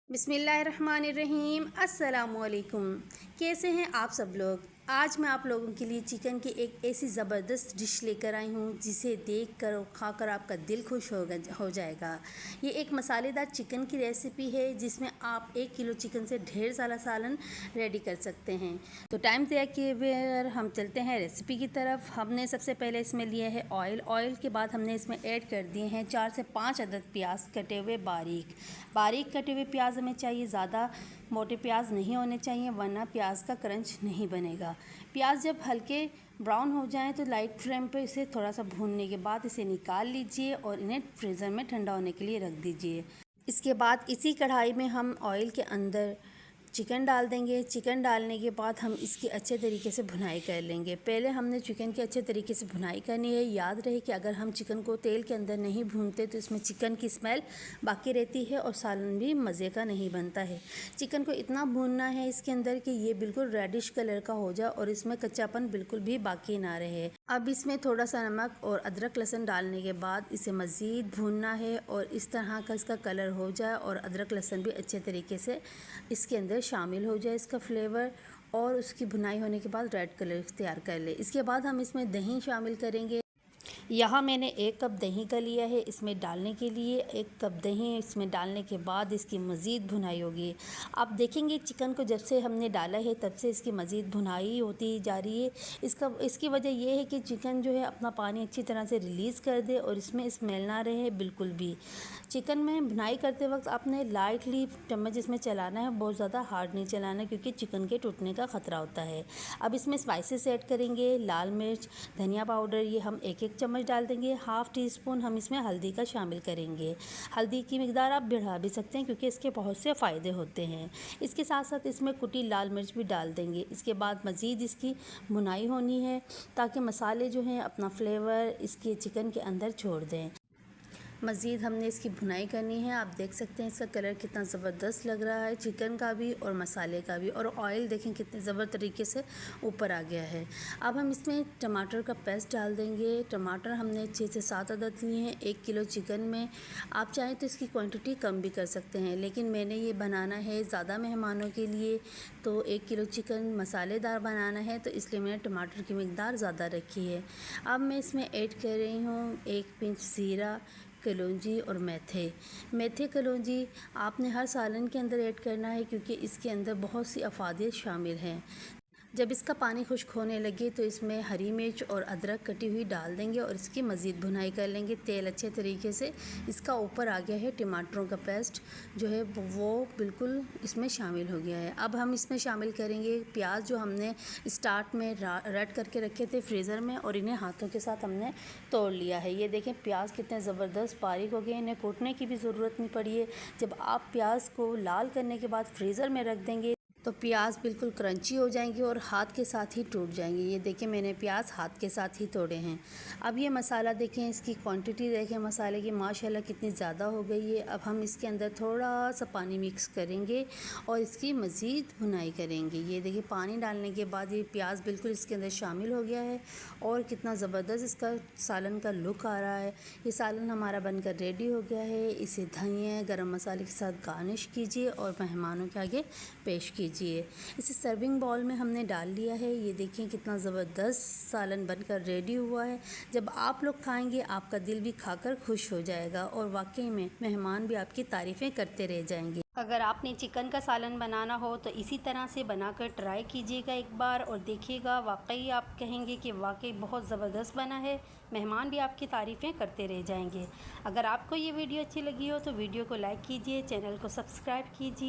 बिस्मिल्लाहिर्रहमानिर्रहीम। अस्सलामुअलैकुम। कैसे हैं आप सब लोग। आज मैं आप लोगों के लिए चिकन की एक ऐसी ज़बरदस्त डिश लेकर आई हूँ जिसे देखकर और खाकर आपका दिल खुश हो जाएगा। ये एक मसालेदार चिकन की रेसिपी है जिसमें आप 1 किलो चिकन से ढेर सारा सालन रेडी कर सकते हैं। तो टाइम ज़ाया किए बगैर हम चलते हैं रेसिपी की तरफ। हमने सबसे पहले इसमें लिया है ऑयल के बाद हमने इसमें ऐड कर दिए हैं 4 से 5 अदद प्याज कटे हुए बारीक कटे हुए प्याज हमें चाहिए। ज़्यादा मोटे प्याज नहीं होने चाहिए वरना प्याज का क्रंच नहीं बनेगा। प्याज जब हल्के ब्राउन हो जाएं तो लाइट फ्लेम पर इसे थोड़ा सा भूनने के बाद इसे निकाल लीजिए और इन्हें फ्रीज़र में ठंडा होने के लिए रख दीजिए। इसके बाद इसी कढ़ाई में हम ऑयल के अंदर चिकन डाल देंगे। चिकन डालने के बाद हम इसकी अच्छे तरीके से भुनाई कर लेंगे। पहले हमने चिकन की अच्छे तरीके से भुनाई करनी है। याद रहे कि अगर हम चिकन को तेल के अंदर नहीं भूनते तो इसमें चिकन की स्मेल बाकी रहती है और सालन भी मज़े का नहीं बनता है। चिकन को इतना भूनना है इसके अंदर कि ये बिल्कुल रेडिश कलर का हो जाए और इसमें कच्चापन बिल्कुल भी बाकी ना रहे। अब इसमें थोड़ा सा नमक और अदरक लहसुन डालने के बाद इसे मज़ीद भूनना है और इस तरह का इसका कलर हो जाए और अदरक लहसुन भी अच्छे तरीके से इसके अंदर शामिल हो जाए इसका फ्लेवर और उसकी भुनाई होने के बाद रेड कलर तैयार कर ले। इसके बाद हम इसमें दही शामिल करेंगे। यहाँ मैंने 1 कप दही का लिया है। इसमें डालने के लिए 1 कप दही इसमें डालने के बाद इसकी मज़ीद भुनाई होगी। आप देखेंगे चिकन को जब से हमने डाला है तब से इसकी मज़ीद भुनाई होती जा रही है। इसकी वजह यह है कि चिकन जो है अपना पानी अच्छी तरह से रिलीज़ कर दे और इसमें स्मेल ना रहे बिल्कुल भी। चिकन में भुनाई करते वक्त आपने लाइटली चम्मच इसमें चलाना है, बहुत ज़्यादा हार्ड नहीं चलाना क्योंकि चिकन के टूटने का ख़तरा होता है। अब इसमें स्पाइसेस ऐड करेंगे। लाल मिर्च, धनिया पाउडर ये हम 1-1 चम्मच डाल देंगे। हाफ़ टी स्पून हम इसमें हल्दी का शामिल करेंगे। हल्दी की मिकदार आप बढ़ा भी सकते हैं क्योंकि इसके बहुत से फ़ायदे होते हैं। इसके साथ साथ इसमें कुटी लाल मिर्च भी डाल देंगे। इसके बाद मज़ीद इसकी भुनाई होनी है ताकि मसाले जो हैं अपना फ्लेवर इसके चिकन के अंदर छोड़ दें। मज़ीद हमने इसकी भुनाई करनी है। आप देख सकते हैं इसका कलर कितना ज़बरदस्त लग रहा है चिकन का भी और मसाले का भी, और ऑयल देखें कितने ज़बरदस्त तरीके से ऊपर आ गया है। अब हम इसमें टमाटर का पेस्ट डाल देंगे। टमाटर हमने 6 से 7 अदद लिए हैं 1 किलो चिकन में। आप चाहें तो इसकी क्वांटिटी कम भी कर सकते हैं, लेकिन मैंने ये बनाना है ज़्यादा मेहमानों के लिए, तो 1 किलो चिकन मसालेदार बनाना है तो इसलिए मैंने टमाटर की मिकदार ज़्यादा रखी है। अब मैं इसमें ऐड कर रही हूँ 1 पिंच ज़ीरा, कलौंजी और मेथे कलौंजी आपने हर सालन के अंदर ऐड करना है क्योंकि इसके अंदर बहुत सी अफादियत शामिल हैं। जब इसका पानी खुश्क होने लगे तो इसमें हरी मिर्च और अदरक कटी हुई डाल देंगे और इसकी मज़ीद भुनाई कर लेंगे। तेल अच्छे तरीके से इसका ऊपर आ गया है। टमाटरों का पेस्ट जो है वो बिल्कुल इसमें शामिल हो गया है। अब हम इसमें शामिल करेंगे प्याज जो हमने स्टार्ट में रेड करके रखे थे फ्रीज़र में और इन्हें हाथों के साथ हमने तोड़ लिया है। ये देखें प्याज कितने ज़बरदस्त बारीक हो गए, इन्हें कूटने की भी ज़रूरत नहीं पड़ी है। जब आप प्याज को लाल करने के बाद फ्रीज़र में रख देंगे तो प्याज बिल्कुल क्रंची हो जाएंगी और हाथ के साथ ही टूट जाएंगे। ये देखें मैंने प्याज हाथ के साथ ही तोड़े हैं। अब ये मसाला देखें, इसकी क्वांटिटी देखें मसाले की माशाल्लाह कितनी ज़्यादा हो गई है। अब हम इसके अंदर थोड़ा सा पानी मिक्स करेंगे और इसकी मज़ीद भुनाई करेंगे। ये देखिए पानी डालने के बाद ये प्याज बिल्कुल इसके अंदर शामिल हो गया है और कितना ज़बरदस्त इसका सालन का लुक आ रहा है। ये सालन हमारा बनकर रेडी हो गया है। इसे धनिया गरम मसाले के साथ गार्निश कीजिए और मेहमानों के आगे पेश कीजिए। इसे सर्विंग बाउल में हमने डाल लिया है। ये देखें कितना ज़बरदस्त सालन बनकर रेडी हुआ है। जब आप लोग खाएंगे आपका दिल भी खाकर खुश हो जाएगा और वाकई में मेहमान भी आपकी तारीफ़ें करते रह जाएंगे। अगर आपने चिकन का सालन बनाना हो तो इसी तरह से बनाकर ट्राई कीजिएगा एक बार और देखिएगा, वाकई आप कहेंगे कि वाकई बहुत ज़बरदस्त बना है। मेहमान भी आपकी तारीफ़ें करते रह जाएंगे। अगर आपको ये वीडियो अच्छी लगी हो तो वीडियो को लाइक कीजिए, चैनल को सब्सक्राइब कीजिए।